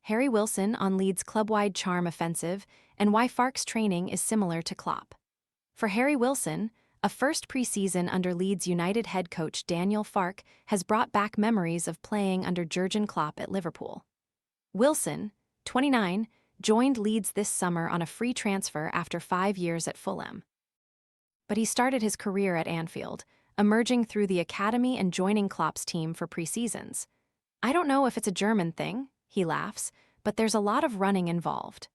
Harry Wilson on Leeds' club-wide charm offensive and why Farke's training is similar to Klopp. For Harry Wilson, a first preseason under Leeds United head coach Daniel Farke has brought back memories of playing under Jurgen Klopp at Liverpool. Wilson, 29, joined Leeds this summer on a free transfer after 5 years at Fulham. But he started his career at Anfield, emerging through the academy and joining Klopp's team for preseasons. "I don't know if it's a German thing," he laughs, "but there's a lot of running involved."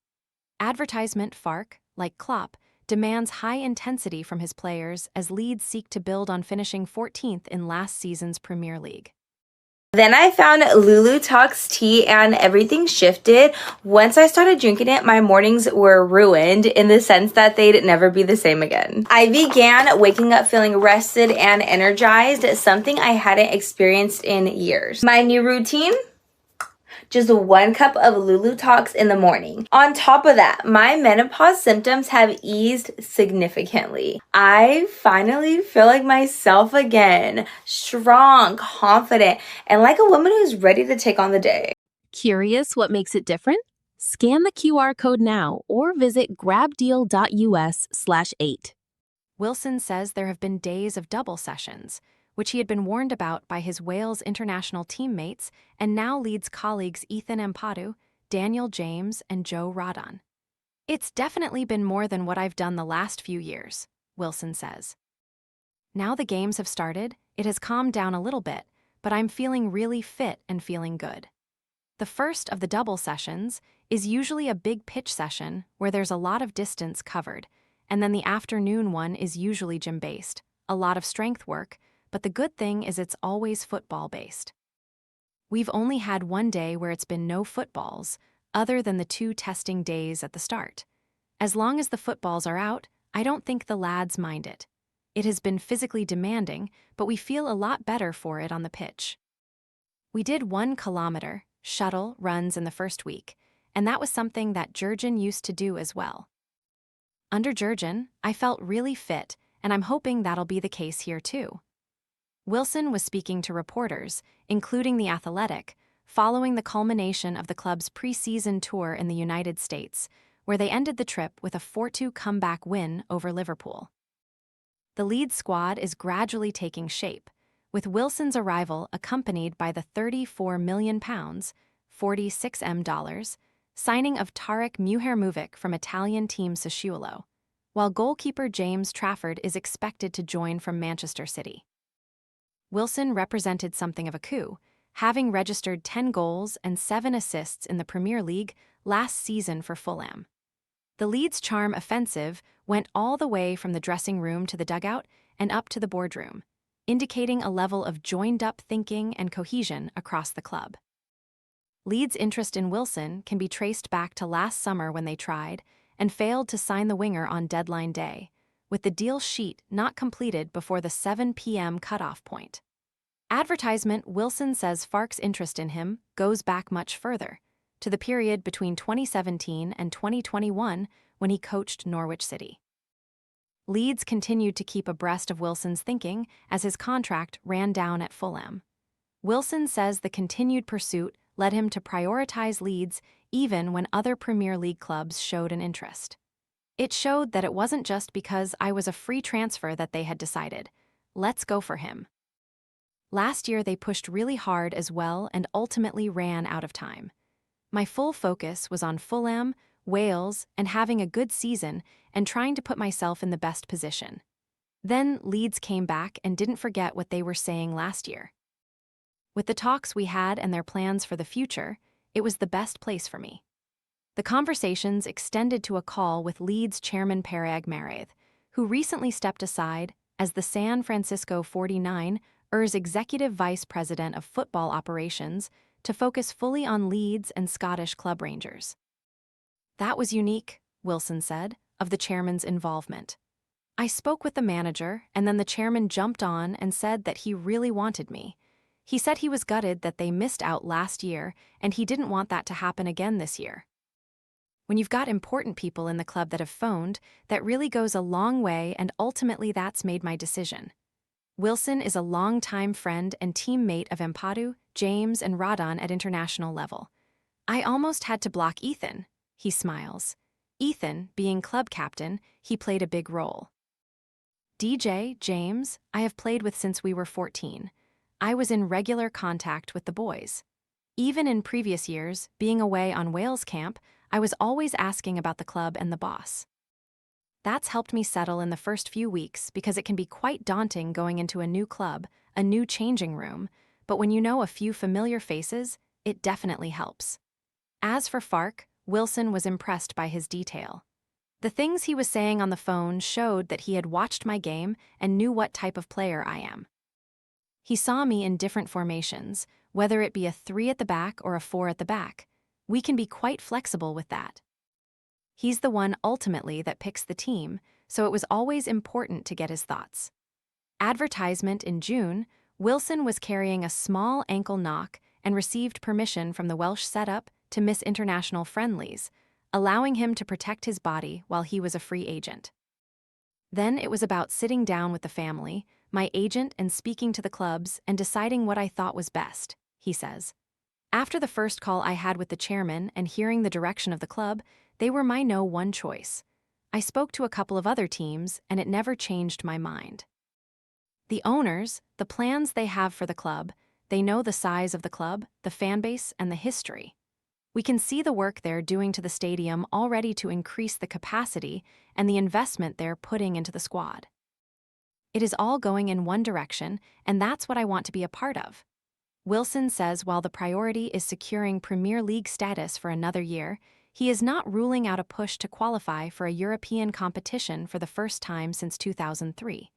Advertisement Farke, like Klopp, demands high intensity from his players as Leeds seek to build on finishing 14th in last season's Premier League. Then I found Lulu Talks tea and everything shifted. Once I started drinking it, my mornings were ruined in the sense that they'd never be the same again. I began waking up feeling rested and energized, something I hadn't experienced in years. My new routine? Just 1 cup of Lulu Talks in the morning. On top of that, my menopause symptoms have eased significantly. I finally feel like myself again, strong, confident, and like a woman who's ready to take on the day. Curious what makes it different? Scan the QR code now or visit grabdeal.us/8. Wilson says there have been days of double sessions, which he had been warned about by his Wales international teammates and now Leeds colleagues Ethan Ampadu, Daniel James, and Joe Rodon. "It's definitely been more than what I've done the last few years," Wilson says. "Now the games have started, it has calmed down a little bit, but I'm feeling really fit and feeling good." The first of the double sessions is usually a big pitch session where there's a lot of distance covered, and then the afternoon one is usually gym-based, a lot of strength work, but the good thing is it's always football-based. We've only had one day where it's been no footballs, other than the 2 testing days at the start. As long as the footballs are out, I don't think the lads mind it. It has been physically demanding, but we feel a lot better for it on the pitch. We did 1 kilometer shuttle runs in the first week, and that was something that Jurgen used to do as well. Under Jurgen, I felt really fit, and I'm hoping that'll be the case here too. Wilson was speaking to reporters, including The Athletic, following the culmination of the club's preseason tour in the United States, where they ended the trip with a 4-2 comeback win over Liverpool. The Leeds squad is gradually taking shape, with Wilson's arrival accompanied by the £34 million, $46 million, signing of Tarek Muhermovic from Italian team Sassuolo, while goalkeeper James Trafford is expected to join from Manchester City. Wilson represented something of a coup, having registered 10 goals and 7 assists in the Premier League last season for Fulham. The Leeds' charm offensive went all the way from the dressing room to the dugout and up to the boardroom, indicating a level of joined-up thinking and cohesion across the club. Leeds' interest in Wilson can be traced back to last summer when they tried and failed to sign the winger on deadline day, with the deal sheet not completed before the 7 p.m. cutoff point. Advertisement Wilson says Farke's interest in him goes back much further, to the period between 2017 and 2021 when he coached Norwich City. Leeds continued to keep abreast of Wilson's thinking as his contract ran down at Fulham. Wilson says the continued pursuit led him to prioritize Leeds even when other Premier League clubs showed an interest. "It showed that it wasn't just because I was a free transfer that they had decided, let's go for him." Last year they pushed really hard as well and ultimately ran out of time. "My full focus was on Fulham, Wales, and having a good season and trying to put myself in the best position." Then Leeds came back and didn't forget what they were saying last year. "With the talks we had and their plans for the future, it was the best place for me." The conversations extended to a call with Leeds chairman Parag Mareth, who recently stepped aside as the San Francisco 49ers executive vice president of football operations to focus fully on Leeds and Scottish club Rangers. "That was unique," Wilson said, of the chairman's involvement. "I spoke with the manager, and then the chairman jumped on and said that he really wanted me. He said he was gutted that they missed out last year, and he didn't want that to happen again this year." When you've got important people in the club that have phoned, that really goes a long way, and ultimately that's made my decision. Wilson is a longtime friend and teammate of Ampadu, James, and Rodon at international level. I almost had to block Ethan, he smiles. Ethan, being club captain, he played a big role. DJ, James, I have played with since we were 14. I was in regular contact with the boys. Even in previous years, being away on Wales camp, I was always asking about the club and the boss. That's helped me settle in the first few weeks because it can be quite daunting going into a new club, a new changing room, but when you know a few familiar faces, it definitely helps. As for Farke, Wilson was impressed by his detail. The things he was saying on the phone showed that he had watched my game and knew what type of player I am. He saw me in different formations, whether it be a 3 at the back or a 4 at the back. We can be quite flexible with that. He's the one ultimately that picks the team, so it was always important to get his thoughts. Advertisement in June, Wilson was carrying a small ankle knock and received permission from the Welsh setup to miss international friendlies, allowing him to protect his body while he was a free agent. Then it was about sitting down with the family, my agent, and speaking to the clubs and deciding what I thought was best, he says. After the first call I had with the chairman and hearing the direction of the club, they were my no one choice. I spoke to a couple of other teams, and it never changed my mind. The owners, the plans they have for the club, they know the size of the club, the fan base, and the history. We can see the work they're doing to the stadium already to increase the capacity and the investment they're putting into the squad. It is all going in one direction, and that's what I want to be a part of. Wilson says while the priority is securing Premier League status for another year, he is not ruling out a push to qualify for a European competition for the first time since 2003.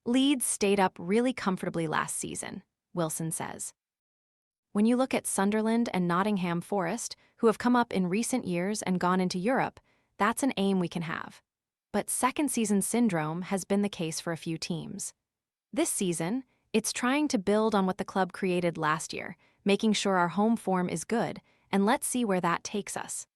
Leeds stayed up really comfortably last season, Wilson says. When you look at Sunderland and Nottingham Forest, who have come up in recent years and gone into Europe, that's an aim we can have. But second-season syndrome has been the case for a few teams. This season, it's trying to build on what the club created last year, making sure our home form is good, and let's see where that takes us.